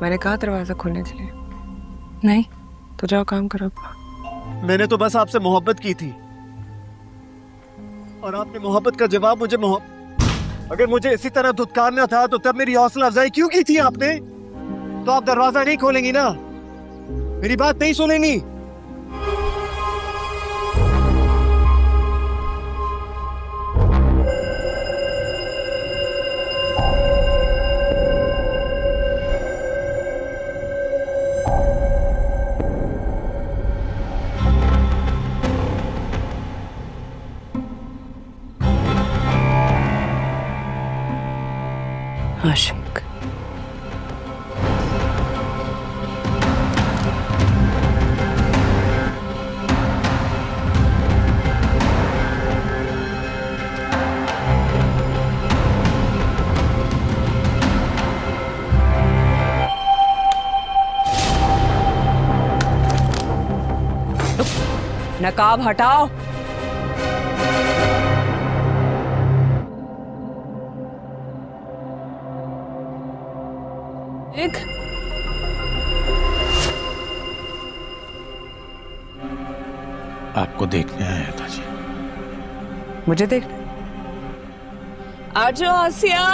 मैंने कहा दरवाजा खोलने के लिए। नहीं तो जाओ काम करो। मैंने तो बस आपसे मोहब्बत की थी और आपने मोहब्बत का जवाब मुझे अगर मुझे इसी तरह धुतकारना था तो तब मेरी हौसला अफजाई क्यों की थी आपने? तो आप दरवाजा नहीं खोलेंगी ना, मेरी बात नहीं सुनेंगी। आशिक नकाब हटाओ। एक आपको देखने आया था जी। मुझे देख। आजो आसिया।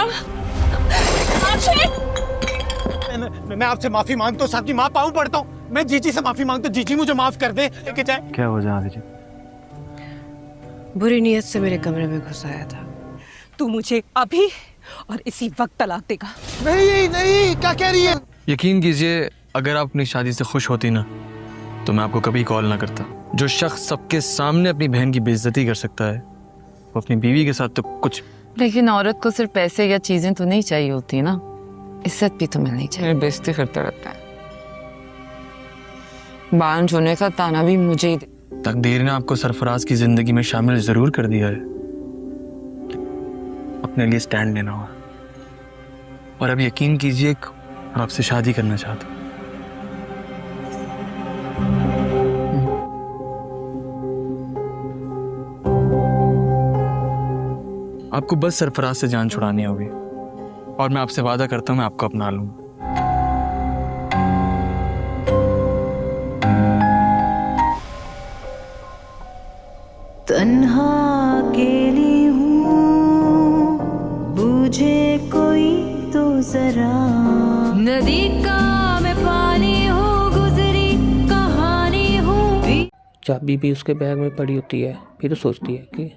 मैं आपसे माफी मांगता हूँ, साहब जी, माँ पाँव पड़ता हूँ। मैं जीजी से माफी मांगता हूँ, जीजी मुझे माफ कर दे। लेके जाए। क्या हो जाए जी? बुरी नीयत से मेरे कमरे में घुस आया था। तू मुझे अभी और इसी वक्त तलाक देगा। नहीं नहीं, क्या कह रही है? यकीन कीजिए, अगर आप अपनी शादी से खुश होती ना तो मैं आपको कभी कॉल ना करता। जो शख्स सबके सामने अपनी बहन की बेइज्जती कर सकता है वो अपनी बीवी के साथ तो कुछ। लेकिन औरत को सिर्फ पैसे या चीजें तो नहीं चाहिए होती ना, इज्जत भी तो मिलनी चाहिए। बेइज्जती करता रहता है, बांझ होने का ताना भी मुझे ही दे। तकदीर ने आपको सरफराज की जिंदगी में शामिल जरूर कर दिया है, अपने लिए स्टैंड लेना होगा। और अब यकीन कीजिए मैं आपसे शादी करना चाहता हूँ। आपको बस सरफराज से जान छुड़ानी होगी और मैं आपसे वादा करता हूँ मैं आपको अपना लूंगा। तन्हा अकेली हूँ, बूझे कोई तो जरा। नदी का मैं पानी हूँ, गुजरी कहानी हूँ। चाबी भी उसके बैग में पड़ी होती है, फिर सोचती है कि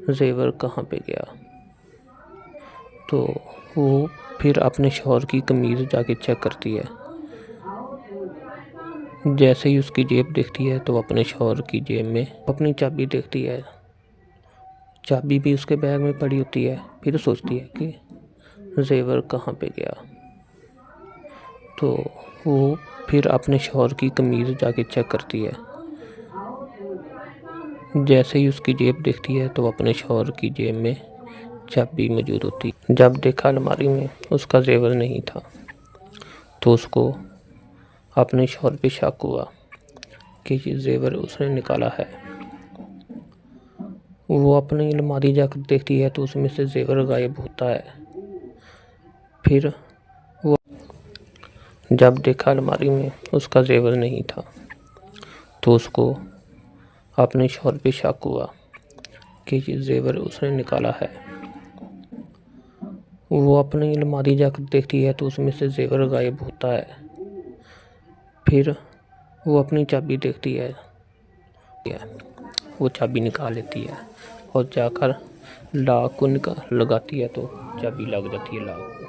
जेवर कहाँ पे गया। तो वो फिर अपने शौहर की कमीज़ जाके चेक करती है। जैसे ही उसकी जेब देखती है तो अपने शौहर की जेब में अपनी चाबी देखती है। चाबी भी उसके बैग में पड़ी होती है, फिर सोचती है कि जेवर कहाँ पे गया। तो वो फिर अपने शौहर की कमीज़ जाके चेक करती है। जैसे ही उसकी जेब देखती है तो अपने शौहर की जेब में चाबी मौजूद होती। जब देखा अलमारी में उसका जेवर नहीं था तो उसको अपने शौहर पे शक हुआ कि ये जेवर उसने निकाला है। वो अपनी अलमारी जाकर देखती है तो उसमें से जेवर गायब होता है। फिर वो जब देखा अलमारी में उसका जेवर नहीं था तो उसको अपने शौहर पे शक हुआ कि ये जेवर उसने निकाला है। वो अपनी अलमारी जाकर देखती है तो उसमें से जेवर गायब होता है। फिर वो अपनी चाबी देखती है, वो चाबी निकाल लेती है और जाकर लॉक को लगाती है तो चाबी लग जाती है लॉक को।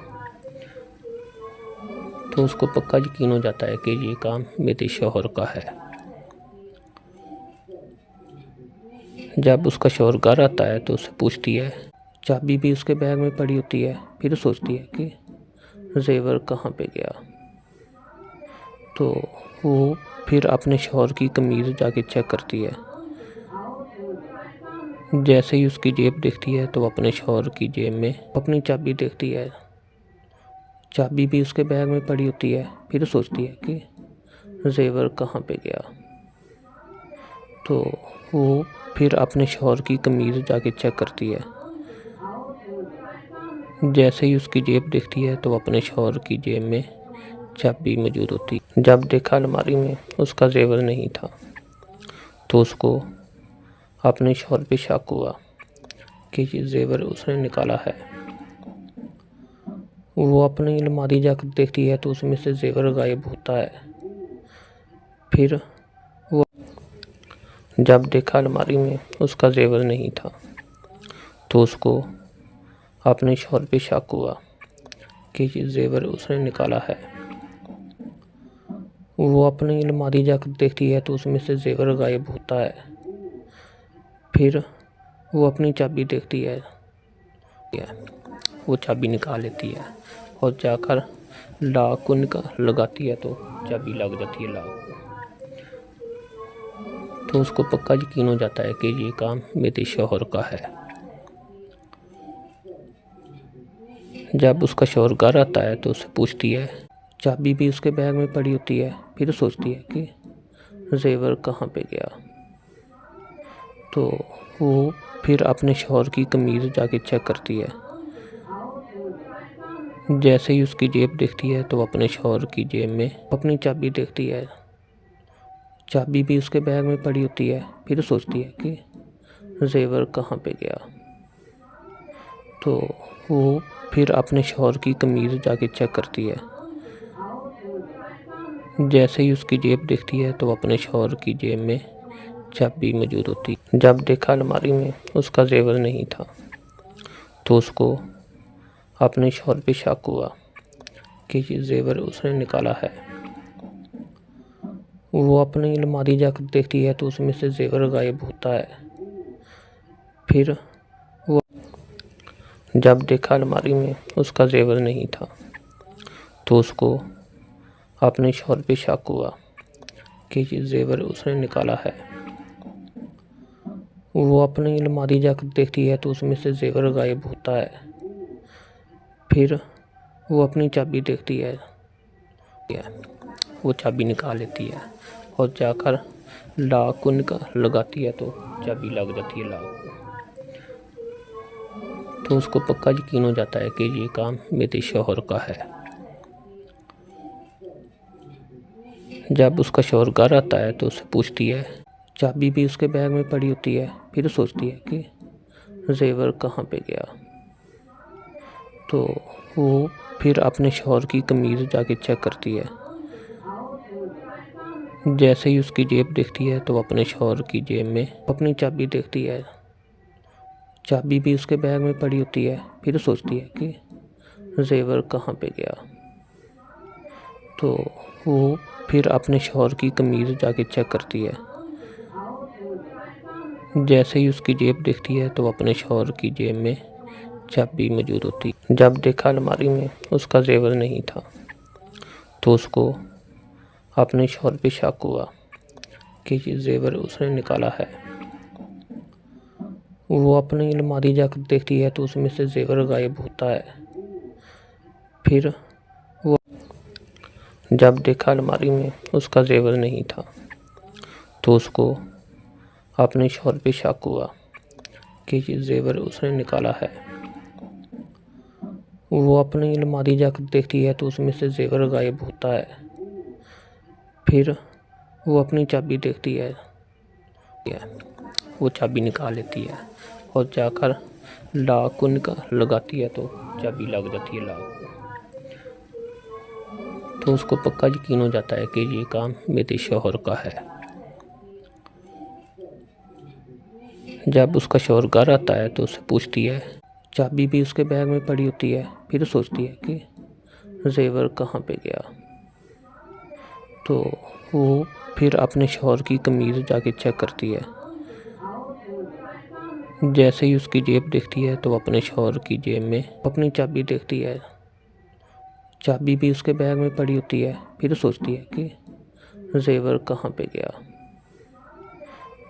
तो उसको पक्का यकीन हो जाता है कि ये काम मेरे शौहर का है। जब उसका शौहर घर आता है तो उससे पूछती है, चाबी भी उसके बैग में पड़ी होती है, फिर सोचती है कि जेवर कहाँ पे गया। तो वो फिर अपने शौहर की कमीज़ जाके चेक करती है। जैसे ही उसकी जेब देखती है तो अपने शौहर की जेब में अपनी चाबी देखती है। चाबी भी उसके बैग में पड़ी होती है, फिर सोचती है कि जेवर कहाँ पे गया। तो वो फिर अपने शौहर की कमीज़ जाके चेक करती है। जैसे ही उसकी जेब देखती है तो अपने शौहर की जेब में चाबी मौजूद होती। जब देखा अलमारी में उसका जेवर नहीं था तो उसको अपने शौहर पे शक हुआ कि ये जेवर उसने निकाला है। वो अपनी अलमारी जाकर देखती है तो उसमें से जेवर गायब होता है। फिर वो जब देखा अलमारी में उसका जेवर नहीं था तो उसको अपने शौहर पे शक हुआ कि ये जेवर उसने निकाला है। वो अपनी अलमारी जाकर देखती है तो उसमें से जेवर गायब होता है। फिर वो अपनी चाबी देखती है, वो चाबी निकाल लेती है और जाकर लॉक को लगाती है तो चाबी लग जाती है लॉक को। तो उसको पक्का यकीन हो जाता है कि ये काम मेरे शौहर का है। जब उसका शौहर घर आता है तो उससे पूछती है, चाबी भी उसके बैग में पड़ी होती है। फिर सोचती है कि जेवर कहाँ पे गया। तो वो फिर अपने शौहर की कमीज़ जाके चेक करती है। जैसे ही उसकी जेब देखती है तो अपने शौहर की जेब में अपनी चाबी देखती है। चाबी भी उसके बैग में पड़ी होती है। फिर सोचती है कि जेवर कहाँ पे गया। तो वो फिर अपने शौहर की कमीज़ जाके चेक करती है। जैसे ही उसकी जेब देखती है तो अपने शौहर की जेब में चाबी मौजूद होती। जब देखा अलमारी में उसका जेवर नहीं था तो उसको अपने शौहर पे शक हुआ कि ये जेवर उसने निकाला है। वो अपनी अलमारी जाकर देखती है तो उसमें से जेवर गायब होता है। फिर वो जब देखा अलमारी में उसका जेवर नहीं था तो उसको अपने शौहर पे शक हुआ कि ये जेवर उसने निकाला है। वो अपनी अलमारी जाकर देखती है तो उसमें से जेवर गायब होता है। फिर वो अपनी चाबी देखती है, वो चाबी निकाल लेती है और जाकर लॉक को लगाती है तो चाबी लग जाती है लॉक को। तो उसको पक्का यकीन हो जाता है कि ये काम मेरे शौहर का है। जब उसका शौहर घर आता है तो उससे पूछती है, चाबी भी उसके बैग में पड़ी होती है। फिर सोचती है कि जेवर कहाँ पे गया। तो वो फिर अपने शौहर की कमीज़ जाके चेक करती है। जैसे ही उसकी जेब देखती है तो अपने शौहर की जेब में अपनी चाबी देखती है। चाबी भी उसके बैग में पड़ी होती है। फिर सोचती है कि जेवर कहाँ पे गया। तो वो फिर अपने शौहर की कमीज़ जाके चेक करती है। जैसे ही उसकी जेब देखती है तो अपने शौहर की जेब में चाबी मौजूद होती। जब देखा अलमारी में उसका जेवर नहीं था तो उसको अपने शौहर पे शक हुआ कि ये जेवर उसने निकाला है। वो अपनी अलमारी जाकर देखती है तो उसमें से जेवर गायब होता है। फिर वो जब देखा अलमारी में उसका जेवर नहीं था तो उसको अपने शौहर पे शक हुआ कि ये जेवर उसने निकाला है। वो अपनी अलमारी जाकर देखती है तो उसमें से जेवर गायब होता है। फिर वो अपनी चाबी देखती है, वो चाबी निकाल लेती है और जाकर लॉक को लगाती है तो चाबी लग जाती है लॉक को। तो उसको पक्का यकीन हो जाता है कि ये काम मेरे शौहर का है। जब उसका शौहर घर आता है तो उससे पूछती है, चाबी भी उसके बैग में पड़ी होती है। फिर सोचती है कि जेवर कहाँ पे गया। तो वो फिर अपने शौहर की कमीज़ जाके चेक करती है। जैसे ही उसकी जेब देखती है तो अपने शौहर की जेब में अपनी चाबी देखती है। चाबी भी उसके बैग में पड़ी होती है। फिर सोचती है कि जेवर कहाँ पे गया।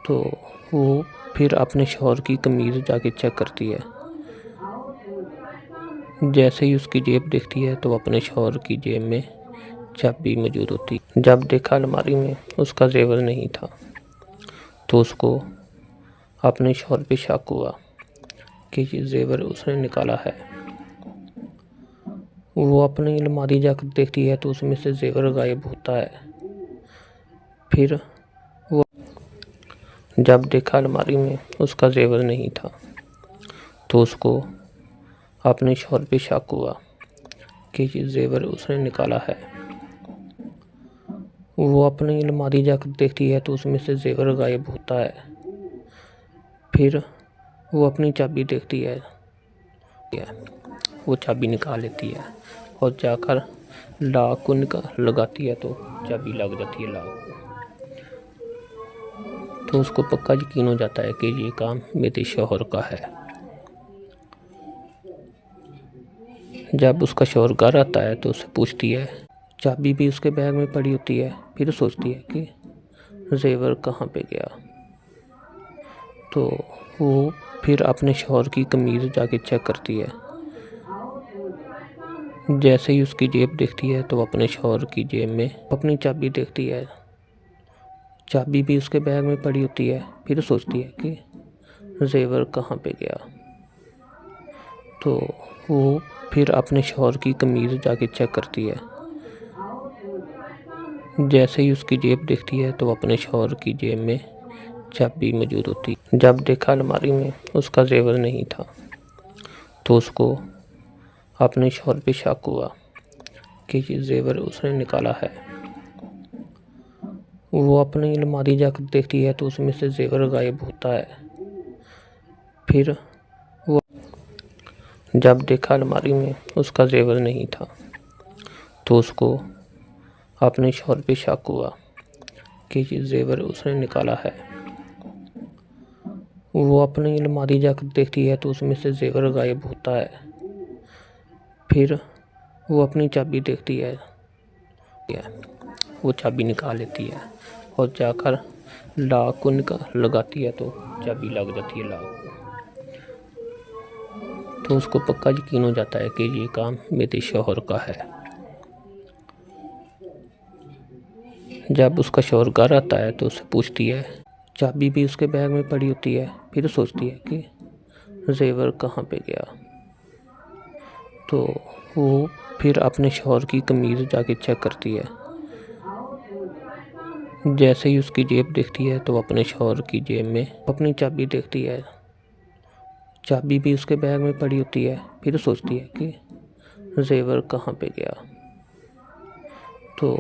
तो वो फिर अपने शौहर की कमीज़ जाके चेक करती है। जैसे ही उसकी जेब देखती है तो अपने शौहर की जेब में चाबी मौजूद होती। जब देखा अलमारी में उसका जेवर नहीं था तो उसको अपने शौहर पे शक हुआ कि ये जेवर उसने निकाला है। वो अपनी अलमारी जाकर देखती है तो उसमें से जेवर गायब होता है। फिर वो जब देखा अलमारी में उसका जेवर नहीं था तो उसको अपने शौहर पे शक हुआ कि ये जेवर उसने निकाला है। वो अपनी अलमारी जाकर देखती है तो उसमें से जेवर गायब होता है। फिर वो अपनी चाबी देखती है, वो चाबी निकाल लेती है और जाकर लॉक को लगाती है तो चाबी लग जाती है लॉक को। तो उसको पक्का यकीन हो जाता है कि ये काम मेरे शौहर का है। जब उसका शौहर घर आता है तो उससे पूछती है, चाबी भी उसके बैग में पड़ी होती है। फिर सोचती है कि जेवर कहाँ पे गया। तो वो फिर अपने शौहर की कमीज़ जाके चेक करती है। जैसे ही उसकी जेब देखती है तो अपने शौहर की जेब में अपनी चाबी देखती है। चाबी भी उसके बैग में पड़ी होती है। फिर सोचती है कि जेवर कहाँ पे गया। तो वो फिर अपने शौहर की कमीज़ जाके चेक करती है। जैसे ही उसकी जेब देखती है तो अपने शौहर की जेब में चाबी मौजूद होती। जब देखा अलमारी में उसका जेवर नहीं था तो उसको अपने शौहर पे शक हुआ कि ये जेवर उसने निकाला है। वो अपनी अलमारी जाकर देखती है तो उसमें से जेवर गायब होता है। फिर वो जब देखा अलमारी में उसका जेवर नहीं था तो उसको अपने शौहर पे शक हुआ कि ये जेवर उसने निकाला है। वो अपनी अलमारी जाकर देखती है तो उसमें से जेवर गायब होता है। फिर वो अपनी चाबी देखती है, वो चाबी निकाल लेती है और जाकर लॉक को लगाती है तो चाबी लग जाती है लॉक को। तो उसको पक्का यकीन हो जाता है कि ये काम मेरे शौहर का है। जब उसका शौहर घर आता है तो उससे पूछती है, चाबी भी उसके बैग में पड़ी होती है। फिर सोचती है कि जेवर कहाँ पे गया। तो वो फिर अपने शौहर की कमीज़ जाके चेक करती है। जैसे ही उसकी जेब देखती है तो अपने शौहर की जेब में अपनी चाबी देखती है। चाबी भी उसके बैग में पड़ी होती है। फिर सोचती है कि जेवर कहाँ पे गया। तो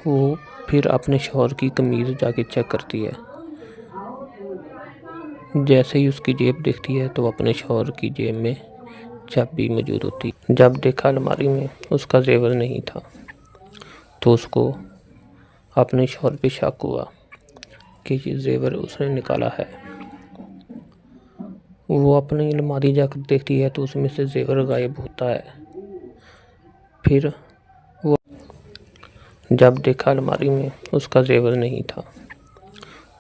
वो फिर अपने शौहर की कमीज़ जाके चेक करती है। जैसे ही उसकी जेब देखती है तो अपने शौहर की जेब में चाबी मौजूद होती। जब देखा अलमारी में उसका जेवर नहीं था तो उसको अपने शौहर पे शक हुआ कि ये जेवर उसने निकाला है। वो अपनी अलमारी जाकर देखती है तो उसमें से जेवर गायब होता है। फिर वो जब देखा अलमारी में उसका जेवर नहीं था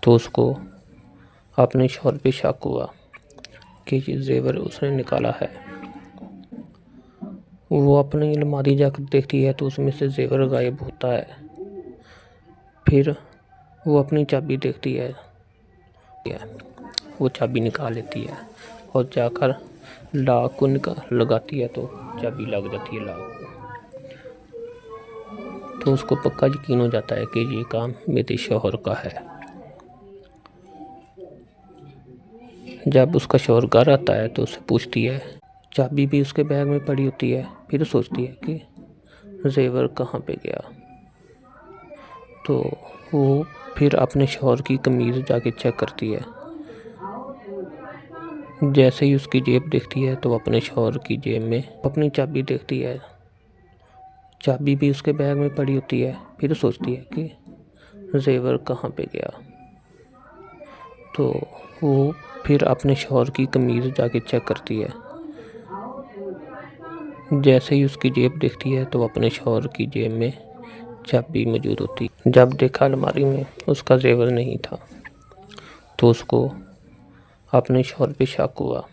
तो उसको अपने शौहर पे शक हुआ कि ये जेवर उसने निकाला है। वो अपनी अलमारी जाकर देखती है तो उसमें से जेवर गायब होता है। फिर वो अपनी चाबी देखती है, वो चाबी निकाल लेती है और जाकर लॉक को लगाती है तो चाबी लग जाती है लॉक को। तो उसको पक्का यकीन हो जाता है कि ये काम मेरे शौहर का है। जब उसका शौहर घर आता है तो उससे पूछती है, चाबी भी उसके बैग में पड़ी होती है। फिर सोचती है कि जेवर कहाँ पे गया। तो वो फिर अपने शौहर की कमीज़ जाके चेक करती है। जैसे ही उसकी जेब देखती है तो अपने शौहर की जेब में अपनी चाबी देखती है। चाबी भी उसके बैग में पड़ी होती है। फिर सोचती है कि जेवर कहाँ पे गया। तो वो फिर अपने शौहर की कमीज़ जाके चेक करती है। जैसे ही उसकी जेब देखती है तो अपने शौहर की जेब में चाबी मौजूद होती। जब देखा अलमारी में उसका जेवर नहीं था तो उसको अपने शौहर पे शक हुआ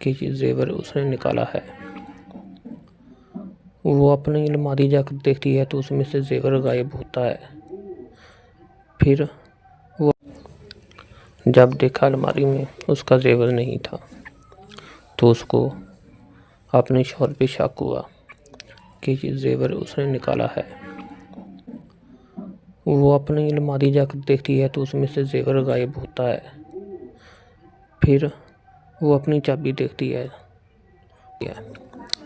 कि ये जेवर उसने निकाला है। वो अपनी अलमारी जाकर देखती है तो उसमें से जेवर गायब होता है। फिर वो जब देखा अलमारी में उसका जेवर नहीं था तो उसको अपने शौहर पे शक हुआ कि ये जेवर उसने निकाला है। वो अपनी अलमारी जाकर देखती है तो उसमें से जेवर गायब होता है। फिर वो अपनी चाबी देखती है,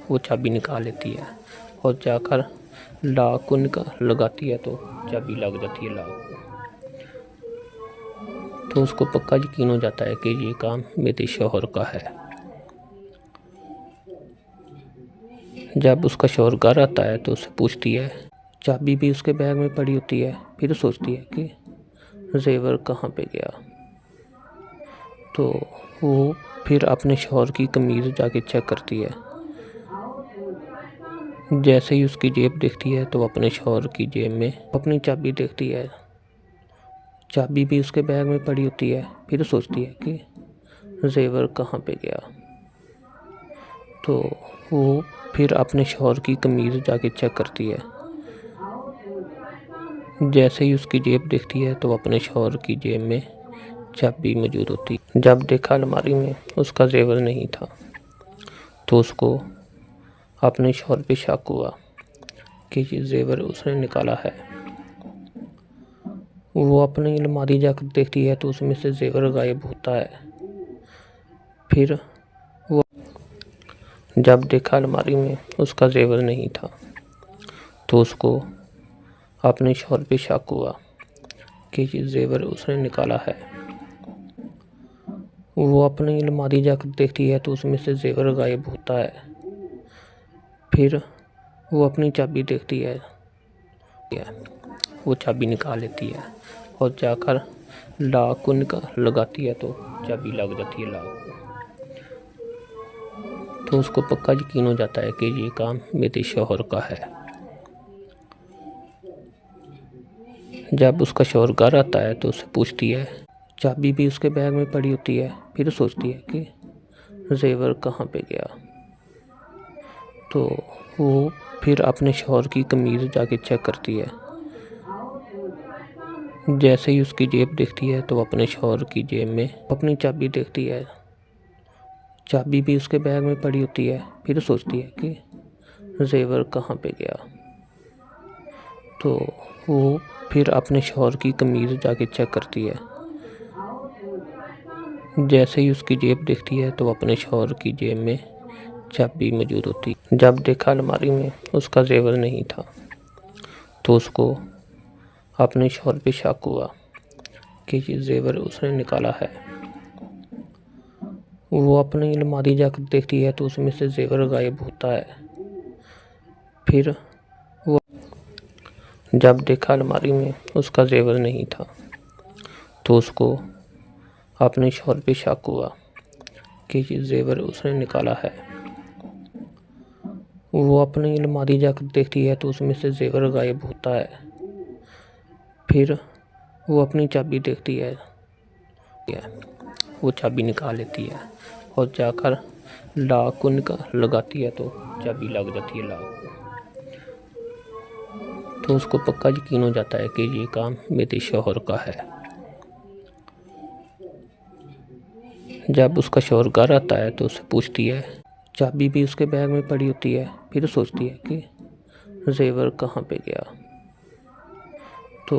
वो चाबी निकाल लेती है और जाकर लॉक को लगाती है तो चाबी लग जाती है लॉक को। तो उसको पक्का यकीन हो जाता है कि ये काम मेरे शौहर का है। जब उसका शौहर घर आता है तो उससे पूछती है, चाबी भी उसके बैग में पड़ी होती है। फिर सोचती है कि जेवर कहाँ पे गया। तो वो फिर अपने शौहर की कमीज़ जाके चेक करती है। जैसे ही उसकी जेब देखती है तो अपने शौहर की जेब में अपनी चाबी देखती है। चाबी भी उसके बैग में पड़ी होती है। फिर सोचती है कि जेवर कहाँ पे गया। तो वो फिर अपने शौहर की कमीज़ जाके चेक करती है। जैसे ही उसकी जेब देखती है तो अपने शौहर की जेब में चाबी मौजूद होती। जब देखा अलमारी में उसका जेवर नहीं था तो उसको अपने शौहर पे शक हुआ कि ये जेवर उसने निकाला है। वो अपनी अलमारी जाकर देखती है तो उसमें से जेवर गायब होता है। फिर वो जब देखा अलमारी में उसका जेवर नहीं था तो उसको अपने शौहर पे शक हुआ कि ये जेवर उसने निकाला है। वो अपनी अलमारी जाकर देखती है तो उसमें से जेवर गायब होता है। फिर वो अपनी चाबी देखती है, वो चाबी निकाल लेती है और जाकर लॉक को लगाती है तो चाबी लग जाती है लॉक को। तो उसको पक्का यकीन हो जाता है कि ये काम मेरे शौहर का है। जब उसका शौहर घर आता है तो उससे पूछती है, चाबी भी उसके बैग में पड़ी होती है। फिर सोचती है कि जेवर कहाँ पे गया। तो वो फिर अपने शौहर की कमीज़ जाके चेक करती है। जैसे ही उसकी जेब देखती है तो अपने शौहर की जेब में अपनी चाबी देखती है। चाबी भी उसके बैग में पड़ी होती है। फिर सोचती है कि जेवर कहाँ पे गया। तो वो फिर अपने शौहर की कमीज़ जाके चेक करती है। जैसे ही उसकी जेब देखती है तो अपने शौहर की जेब में चाबी मौजूद होती। जब देखा अलमारी में उसका जेवर नहीं था तो उसको अपने शौहर पे शक हुआ कि ये जेवर उसने निकाला है। वो अपनी अलमारी जाकर देखती है तो उसमें से जेवर गायब होता है। फिर वो जब देखा अलमारी में उसका जेवर नहीं था तो उसको अपने शौहर पे शक हुआ कि ये जेवर उसने निकाला है। वो अपनी अलमारी जाकर देखती है तो उसमें से जेवर गायब होता है। फिर वो अपनी चाबी देखती है, वो चाबी निकाल लेती है और जाकर लॉक को लगाती है तो चाबी लग जाती है लॉक को। तो उसको पक्का यकीन हो जाता है कि ये काम मेरे शौहर का है। जब उसका शौहर घर आता है तो उससे पूछती है, चाबी भी उसके बैग में पड़ी होती है। फिर सोचती है कि जेवर कहाँ पे गया। तो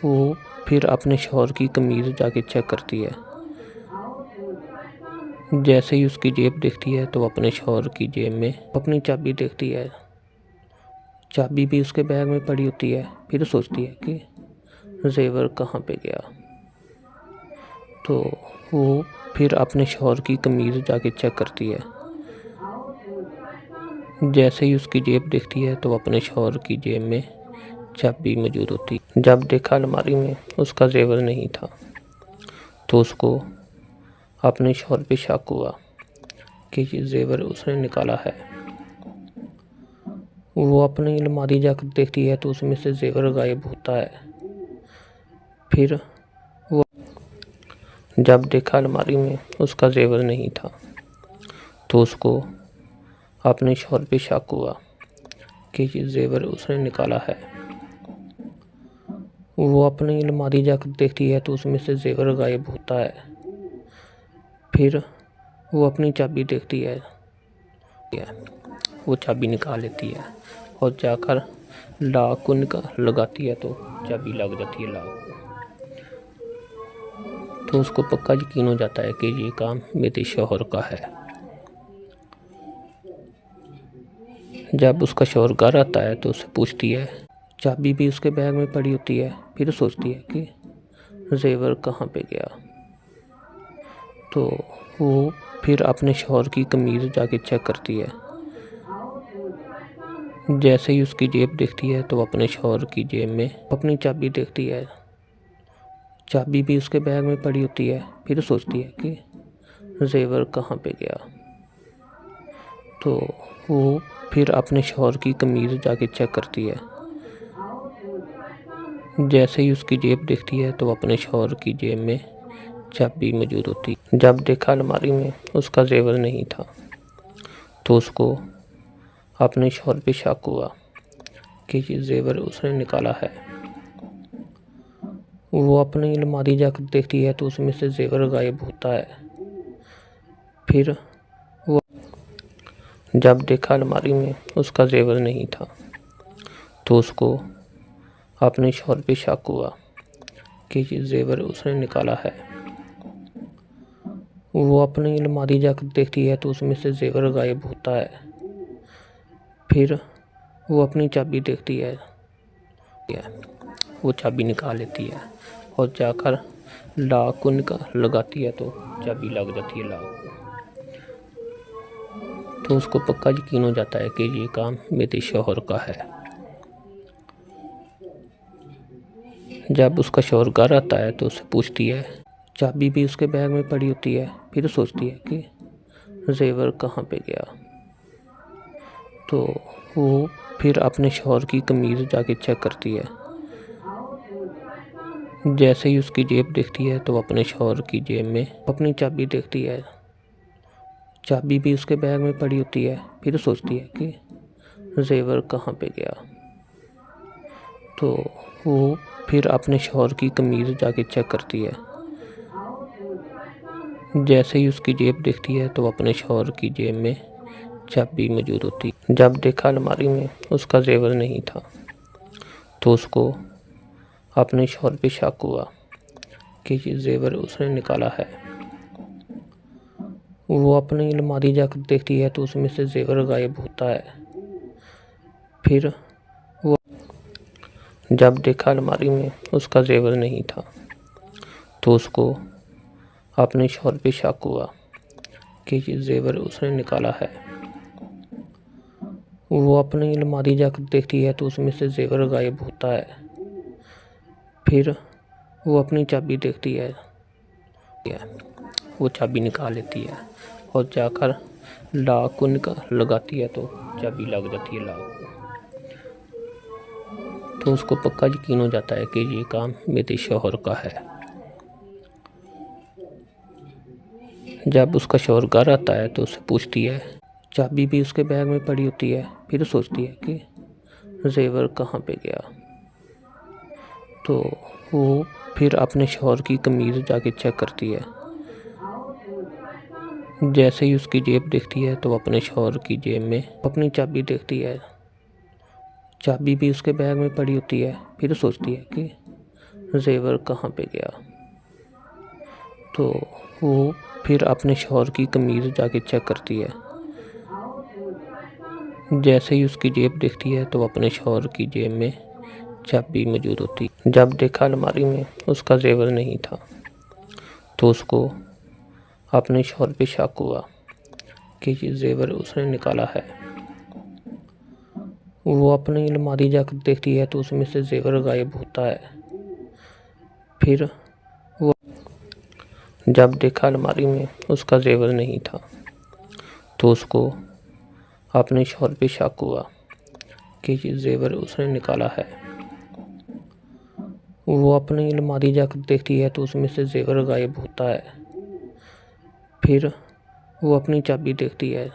वो फिर अपने शौहर की कमीज़ जाके चेक करती है। जैसे ही उसकी जेब देखती है तो अपने शौहर की जेब में अपनी चाबी देखती है। चाबी भी उसके बैग में पड़ी होती है। फिर सोचती है कि जेवर कहाँ पे गया। तो वो फिर अपने शौहर की कमीज़ जाके चेक करती है। जैसे ही उसकी जेब देखती है तो अपने शौहर की जेब में चाबी मौजूद होती। जब देखा अलमारी में उसका जेवर नहीं था तो उसको अपने शौहर पे शक हुआ कि ये जेवर उसने निकाला है। वो अपनी अलमारी जाकर देखती है तो उसमें से जेवर गायब होता है। फिर वो जब देखा अलमारी में उसका जेवर नहीं था तो उसको अपने शौहर पे शक हुआ कि ये जेवर उसने निकाला है। वो अपनी अलमारी जाकर देखती है तो उसमें से जेवर गायब होता है। फिर वो अपनी चाबी देखती है, वो चाबी निकाल लेती है और जाकर लॉक को लगाती है तो चाबी लग जाती है लॉक को। तो उसको पक्का यकीन हो जाता है कि ये काम मेरे शौहर का है। जब उसका शौहर घर आता है तो उससे पूछती है, चाबी भी उसके बैग में पड़ी होती है। फिर सोचती है कि जेवर कहाँ पे गया। तो वो फिर अपने शौहर की कमीज़ जाके चेक करती है। जैसे ही उसकी जेब देखती है तो अपने शौहर की जेब में अपनी चाबी देखती है। चाबी भी उसके बैग में पड़ी होती है। फिर सोचती है कि जेवर कहाँ पे गया। तो वो फिर अपने शौहर की कमीज़ जाके चेक करती है। जैसे ही उसकी जेब देखती है तो अपने शौहर की जेब में चाबी मौजूद होती। जब देखा अलमारी में उसका जेवर नहीं था तो उसको अपने शौहर पे शक हुआ कि ये जेवर उसने निकाला है। वो अपनी अलमारी जाकर देखती है तो उसमें से जेवर गायब होता है। फिर वो जब देखा अलमारी में उसका जेवर नहीं था तो उसको अपने शौहर पे शक हुआ कि ये जेवर उसने निकाला है। वो अपनी अलमारी जाकर देखती है तो उसमें से जेवर गायब होता है। फिर वो अपनी चाबी देखती है। वो चाबी निकाल लेती है और जाकर लॉक को लगाती है तो चाबी लग जाती है लॉक को। तो उसको पक्का यकीन हो जाता है कि ये काम मेरे शौहर का है। जब उसका शौहर घर आता है तो उससे पूछती है, चाबी भी उसके बैग में पड़ी होती है। फिर सोचती है कि जेवर कहाँ पे गया। तो वो फिर अपने शौहर की कमीज़ जाके चेक करती है। जैसे ही उसकी जेब देखती है तो अपने शौहर की जेब में अपनी चाबी देखती है। चाबी भी उसके बैग में पड़ी होती है। फिर सोचती है कि जेवर कहाँ पे गया। तो वो फिर अपने शौहर की कमीज़ जाके चेक करती है। जैसे ही उसकी जेब देखती है तो अपने शौहर की जेब में चाबी मौजूद होती। जब देखा अलमारी में उसका जेवर नहीं था तो उसको अपने शौहर पे शक हुआ कि ये जेवर उसने निकाला है। वो अपनी अलमारी जाकर देखती है तो उसमें से जेवर गायब होता है। फिर वो जब देखा अलमारी में उसका जेवर नहीं था तो उसको अपने शौहर पे शक हुआ कि ये जेवर उसने निकाला है। वो अपनी अलमारी जाकर देखती है तो उसमें से जेवर गायब होता है। फिर वो अपनी चाबी देखती है। वो चाबी निकाल लेती है और जाकर लॉक को लगाती है तो चाबी लग जाती है लॉक को। तो उसको पक्का यकीन हो जाता है कि ये काम मेरे शौहर का है। जब उसका शौहर घर आता है तो उससे पूछती है, चाबी भी उसके बैग में पड़ी होती है। फिर सोचती है कि जेवर कहाँ पे गया। तो वो फिर अपने शौहर की कमीज़ जाके चेक करती है। जैसे ही उसकी जेब देखती है तो अपने शौहर की जेब में अपनी चाबी देखती है। चाबी भी उसके बैग में पड़ी होती है। फिर सोचती है कि जेवर कहाँ पे गया। तो वो फिर अपने शौहर की कमीज़ जाके चेक करती है। जैसे ही उसकी जेब देखती है तो अपने शौहर की जेब में चाबी मौजूद होती। जब देखा अलमारी में उसका जेवर नहीं था तो उसको अपने शौहर पे शक हुआ कि ये जेवर उसने निकाला है। वो अपनी अलमारी जाकर देखती है तो उसमें से जेवर गायब होता है। फिर वो जब देखा अलमारी में उसका जेवर नहीं था तो उसको अपने शौहर पे शक हुआ कि ये जेवर उसने निकाला है। वो अपनी अलमारी जाकर देखती है तो उसमें से जेवर गायब होता है। फिर वो अपनी चाबी देखती है।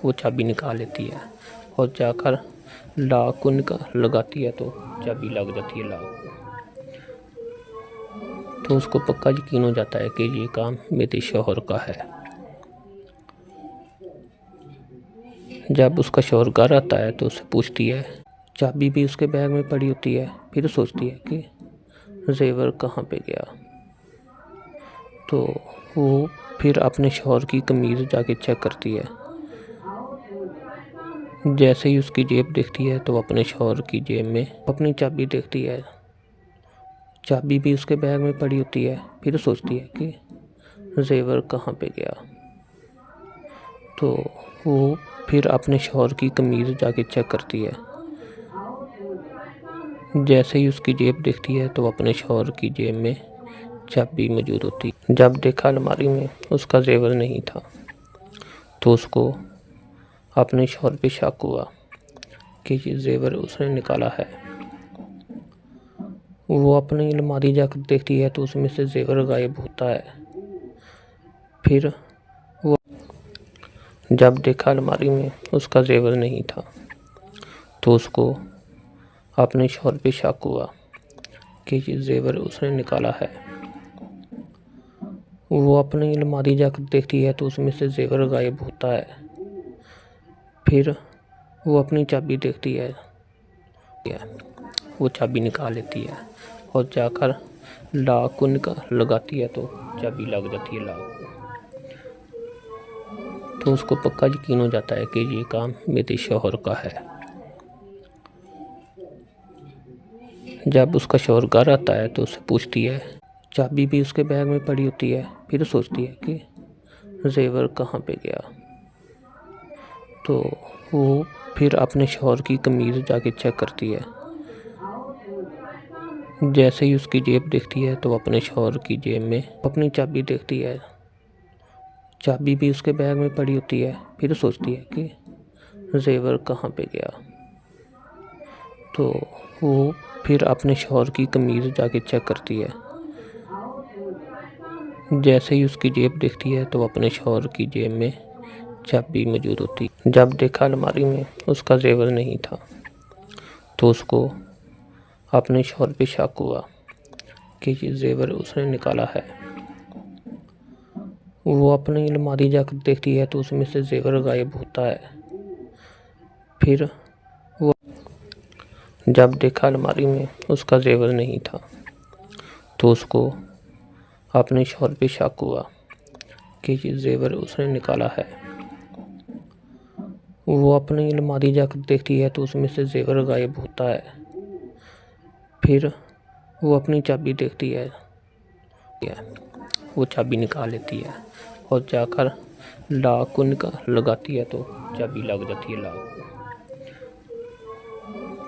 वो चाबी निकाल लेती है और जाकर लॉक को लगाती है तो चाबी लग जाती है लॉक को। तो उसको पक्का यकीन हो जाता है कि ये काम मेरे शौहर का है। जब उसका शौहर घर आता है तो उससे पूछती है, चाबी भी उसके बैग में पड़ी होती है। फिर सोचती है कि जेवर कहाँ पे गया। तो वो फिर अपने शौहर की कमीज़ जाके चेक करती है। जैसे ही उसकी जेब देखती है तो अपने शौहर की जेब में अपनी चाबी देखती है। चाबी भी उसके बैग में पड़ी होती है। फिर सोचती है कि जेवर कहाँ पे गया। तो वो फिर अपने शौहर की कमीज़ जाके चेक करती है। जैसे ही उसकी जेब देखती है तो अपने शौहर की जेब में चाबी मौजूद होती। जब देखा अलमारी में उसका जेवर नहीं था तो उसको अपने शौहर पे शक हुआ कि ये जेवर उसने निकाला है। वो अपनी अलमारी जाकर देखती है तो उसमें से जेवर गायब होता है। फिर वो जब देखा अलमारी में उसका जेवर नहीं था तो उसको अपने शौहर पे शक हुआ कि ये जेवर उसने निकाला है। वो अपनी अलमारी जाकर देखती है तो उसमें से जेवर गायब होता है। फिर वो अपनी चाबी देखती है। वो चाबी निकाल लेती है और जाकर लॉक को लगाती है तो चाबी लग जाती है लॉक को। तो उसको पक्का यकीन हो जाता है कि ये काम मेरे शौहर का है। जब उसका शौहर घर आता है तो उससे पूछती है, चाबी भी उसके बैग में पड़ी होती है। फिर सोचती है कि जेवर कहाँ पे गया। तो वो फिर अपने शौहर की कमीज़ जाके चेक करती है। जैसे ही उसकी जेब देखती है तो अपने शौहर की जेब में अपनी चाबी देखती है। चाबी भी उसके बैग में पड़ी होती है। फिर सोचती है कि जेवर कहाँ पे गया। तो वो फिर अपने शौहर की कमीज़ जाके चेक करती है। जैसे ही उसकी जेब देखती है तो अपने शौहर की जेब में चाबी मौजूद होती। जब देखा अलमारी में उसका जेवर नहीं था तो उसको अपने शौहर पे शक हुआ कि ये जेवर उसने निकाला है। वो अपनी अलमारी जाकर देखती है तो उसमें से जेवर गायब होता है। फिर वो जब देखा अलमारी में उसका जेवर नहीं था तो उसको अपने शौहर पे शक हुआ कि ये जेवर उसने निकाला है। वो अपनी अलमारी जाकर देखती है तो उसमें से जेवर गायब होता है। फिर वो अपनी चाबी देखती है। वो चाबी निकाल लेती है और जाकर लॉक को लगाती है तो चाबी लग जाती है लॉक को।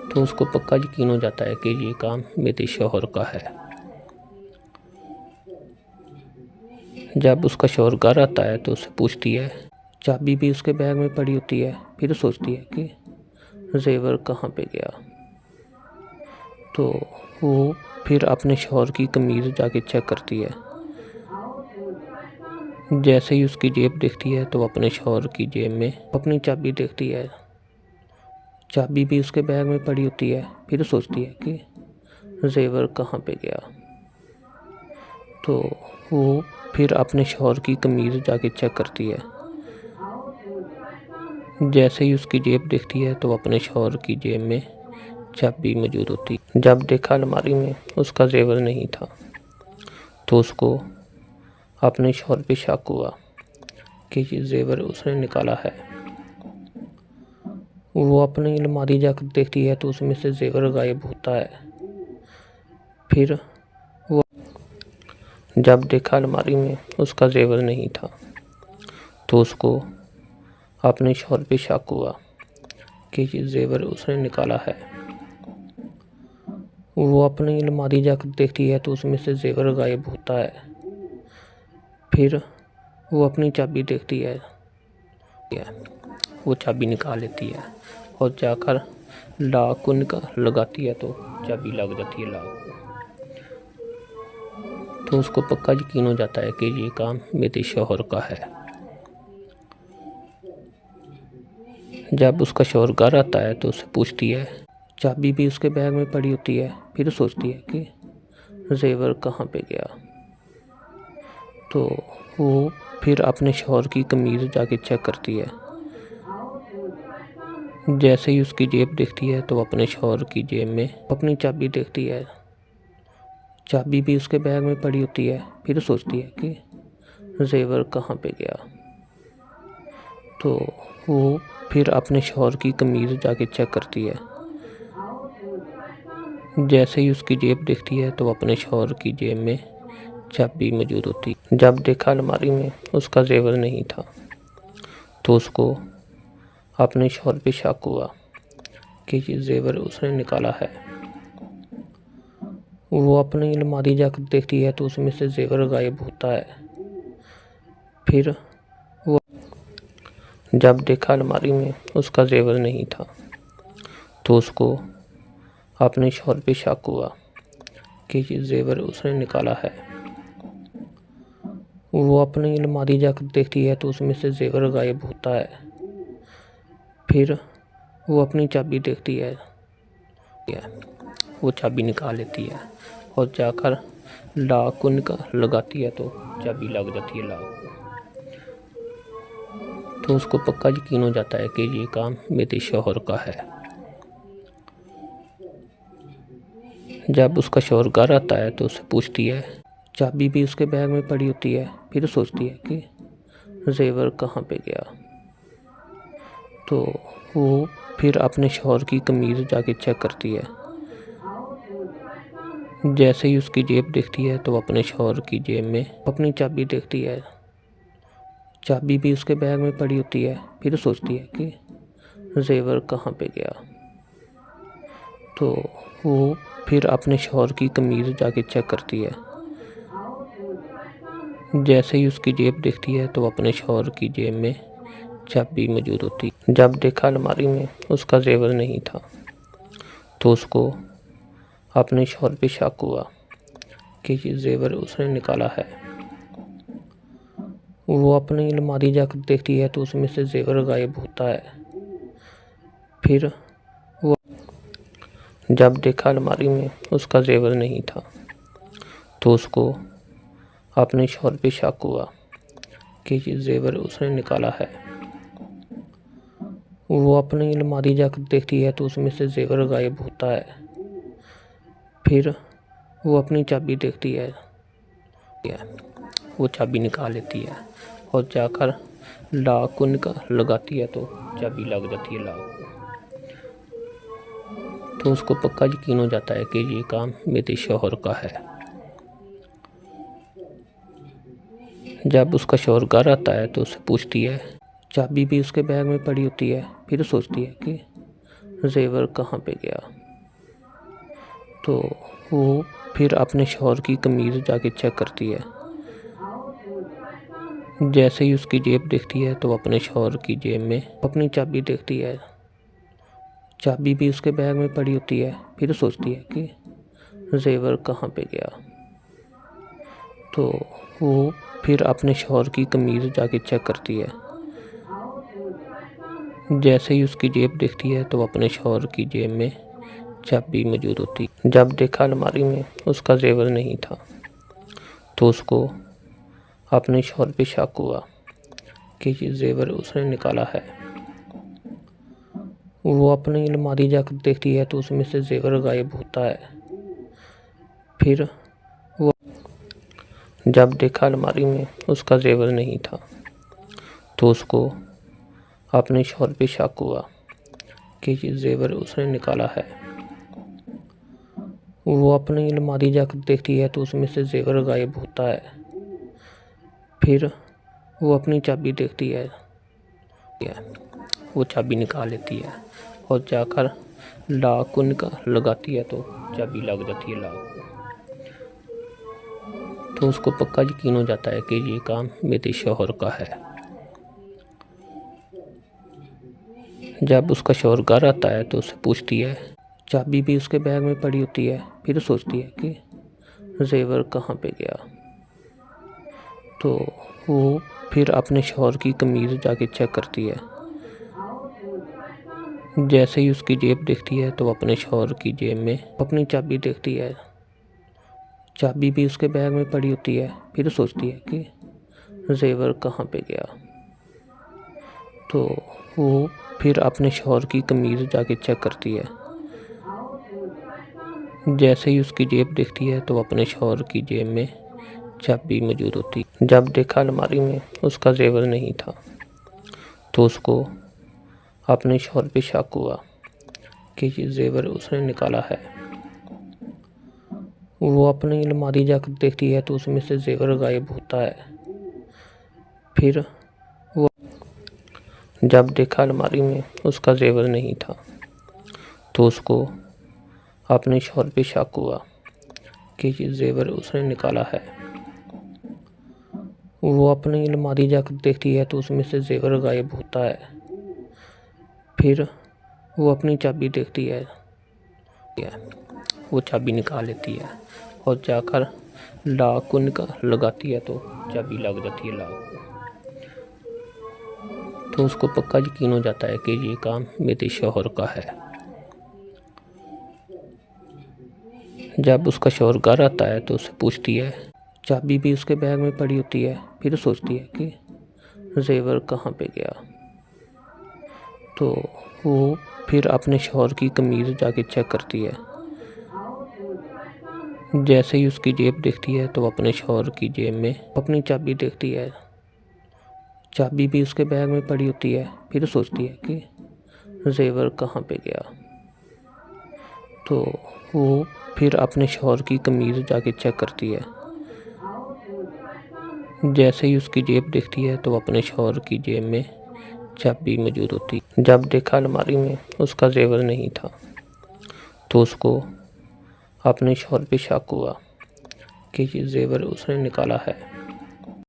तो उसको पक्का यकीन हो जाता है कि ये काम मेरे शौहर का है। जब उसका शौहर घर आता है तो उससे पूछती है, चाबी भी उसके बैग में पड़ी होती है। फिर सोचती है कि जेवर कहाँ पे गया। तो वो फिर अपने शौहर की कमीज़ जाके चेक करती है। जैसे ही उसकी जेब देखती है तो अपने शौहर की जेब में अपनी चाबी देखती है। चाबी भी उसके बैग में पड़ी होती है। फिर सोचती है कि जेवर कहाँ पे गया। तो वो फिर अपने शौहर की कमीज़ जाके चेक करती है। जैसे ही उसकी जेब देखती है तो अपने शौहर की जेब में चाबी मौजूद होती। जब देखा अलमारी में उसका जेवर नहीं था तो उसको अपने शौहर पे शक हुआ कि ये जेवर उसने निकाला है। वो अपनी अलमारी जाकर देखती है तो उसमें से जेवर गायब होता है। फिर वो जब देखा अलमारी में उसका जेवर नहीं था तो उसको अपने शौहर पे शक हुआ कि ये जेवर उसने निकाला है। वो अपनी अलमारी जाकर देखती है तो उसमें से जेवर गायब होता है। फिर वो अपनी चाबी देखती है। वो चाबी निकाल लेती है और जाकर लॉक को लगाती है तो चाबी लग जाती है लॉक को। तो उसको पक्का यकीन हो जाता है कि ये काम मेरे शौहर का है। जब उसका शौहर घर आता है तो उससे पूछती है, चाबी भी उसके बैग में पड़ी होती है। फिर सोचती है कि जेवर कहाँ पे गया। तो वो फिर अपने शौहर की कमीज़ जाके चेक करती है। जैसे ही उसकी जेब देखती है तो अपने शौहर की जेब में अपनी चाबी देखती है। चाबी भी उसके बैग में पड़ी होती है। फिर सोचती है कि जेवर कहाँ पे गया। तो वो फिर अपने शौहर की कमीज़ जाके चेक करती है। जैसे ही उसकी जेब देखती है तो अपने शौहर की जेब में चाबी मौजूद होती। जब देखा अलमारी में उसका जेवर नहीं था तो उसको अपने शौहर पे शक हुआ कि ये जेवर उसने निकाला है। वो अपनी अलमारी जाकर देखती है तो उसमें से जेवर गायब होता है। फिर वो जब देखा अलमारी में उसका जेवर नहीं था तो उसको अपने शौहर पे शक हुआ कि ये जेवर उसने निकाला है। वो अपनी अलमारी जाकर देखती है तो उसमें से जेवर गायब होता है। फिर वो अपनी चाबी देखती है। वो चाबी निकाल लेती है और जाकर लॉक को लगाती है तो चाबी लग जाती है लॉक को। तो उसको पक्का यकीन हो जाता है कि ये काम मेरे शौहर का है। जब उसका शौहर घर आता है तो उससे पूछती है। चाबी भी उसके बैग में पड़ी होती है। फिर सोचती है कि जेवर कहाँ पे गया। तो वो फिर अपने शौहर की कमीज़ जाके चेक करती है। जैसे ही उसकी जेब देखती है तो अपने शौहर की जेब में अपनी चाबी देखती है। चाबी भी उसके बैग में पड़ी होती है। फिर सोचती है कि जेवर कहाँ पे गया। तो वो फिर अपने शौहर की कमीज़ जाके चेक करती है। जैसे ही उसकी जेब देखती है तो अपने शौहर की जेब में चाबी मौजूद होती। जब देखा अलमारी में उसका जेवर नहीं था तो उसको अपने शौहर पे शक हुआ कि ये जेवर उसने निकाला है। वो अपनी अलमारी जाकर देखती है तो उसमें से जेवर गायब होता है। फिर वो जब देखा अलमारी में उसका जेवर नहीं था तो उसको अपने शौहर पे शक हुआ कि ये जेवर उसने निकाला है। वो अपनी अलमारी जाकर देखती है तो उसमें से जेवर गायब होता है। फिर वो अपनी चाबी देखती है। वो चाबी निकाल लेती है और जाकर लॉक को लगाती है तो चाबी लग जाती है लॉक को। तो उसको पक्का यकीन हो जाता है कि ये काम मेरे शौहर का है। जब उसका शौहर घर आता है तो उससे पूछती है। चाबी भी उसके बैग में पड़ी होती है। फिर सोचती है कि जेवर कहाँ पे गया। तो वो फिर अपने शौहर की कमीज़ जाके चेक करती है। जैसे ही उसकी जेब देखती है तो अपने शौहर की जेब में अपनी चाबी देखती है। चाबी भी उसके बैग में पड़ी होती है। फिर सोचती है कि जेवर कहाँ पे गया। तो वो फिर अपने शौहर की कमीज़ जाके चेक करती है। जैसे ही उसकी जेब देखती है तो अपने शौहर की जेब में चाबी मौजूद होती। जब देखा अलमारी में उसका जेवर नहीं था तो उसको अपने शौहर पे शक हुआ कि ये जेवर उसने निकाला है। वो अपनी अलमारी जाकर देखती है तो उसमें से जेवर गायब होता है। फिर वो जब देखा अलमारी में उसका जेवर नहीं था तो उसको अपने शौहर पे शक हुआ कि ये जेवर उसने निकाला है। वो अपनी अलमारी जाकर देखती है तो उसमें से जेवर गायब होता है। फिर वो अपनी चाबी देखती है। वो चाबी निकाल लेती है और जाकर लॉक को लगाती है तो चाबी लग जाती है लॉक को। तो उसको पक्का यकीन हो जाता है कि ये काम मेरे शौहर का है। जब उसका शौहर घर आता है तो उससे पूछती है। चाबी भी उसके बैग में पड़ी होती है। फिर सोचती है कि जेवर कहाँ पे गया। तो वो फिर अपने शौहर की कमीज़ जाके चेक करती है। जैसे ही उसकी जेब देखती है तो अपने शौहर की जेब में अपनी चाबी देखती है। चाबी भी उसके बैग में पड़ी होती है। फिर सोचती है कि जेवर कहाँ पे गया। तो वो फिर अपने शौहर की कमीज़ जाके चेक करती है। जैसे ही उसकी जेब देखती है तो अपने शौहर की जेब में चाबी मौजूद होती। जब देखा अलमारी में उसका जेवर नहीं था तो उसको अपने शौहर पे शक हुआ कि ये जेवर उसने निकाला है। वो अपनी अलमारी जाकर देखती है तो उसमें से जेवर गायब होता है। फिर वो जब देखा अलमारी में उसका जेवर नहीं था तो उसको अपने शौहर पे शक हुआ कि ये जेवर उसने निकाला है। वो अपनी अलमारी जाकर देखती है तो उसमें से जेवर गायब होता है। फिर वो अपनी चाबी देखती है, वो चाबी निकाल लेती है और जाकर लॉक को लगाती है तो चाबी लग जाती है लॉक को। तो उसको पक्का यकीन हो जाता है कि ये काम मेरे शौहर का है। जब उसका शौहर घर आता है तो उससे पूछती है, चाबी भी उसके बैग में पड़ी होती है। फिर सोचती है कि जेवर कहाँ पे गया। तो वो फिर अपने शौहर की कमीज़ जाके चेक करती है। जैसे ही उसकी जेब देखती है तो अपने शौहर की जेब में अपनी चाबी देखती है। चाबी भी उसके बैग में पड़ी होती है। फिर सोचती है कि जेवर कहाँ पे गया। तो वो फिर अपने शौहर की कमीज़ जाके चेक करती है। जैसे ही उसकी जेब देखती है तो अपने शौहर की जेब में चाबी मौजूद होती। जब देखा अलमारी में उसका जेवर नहीं था तो उसको अपने शौहर पे शक हुआ कि ये जेवर उसने निकाला है।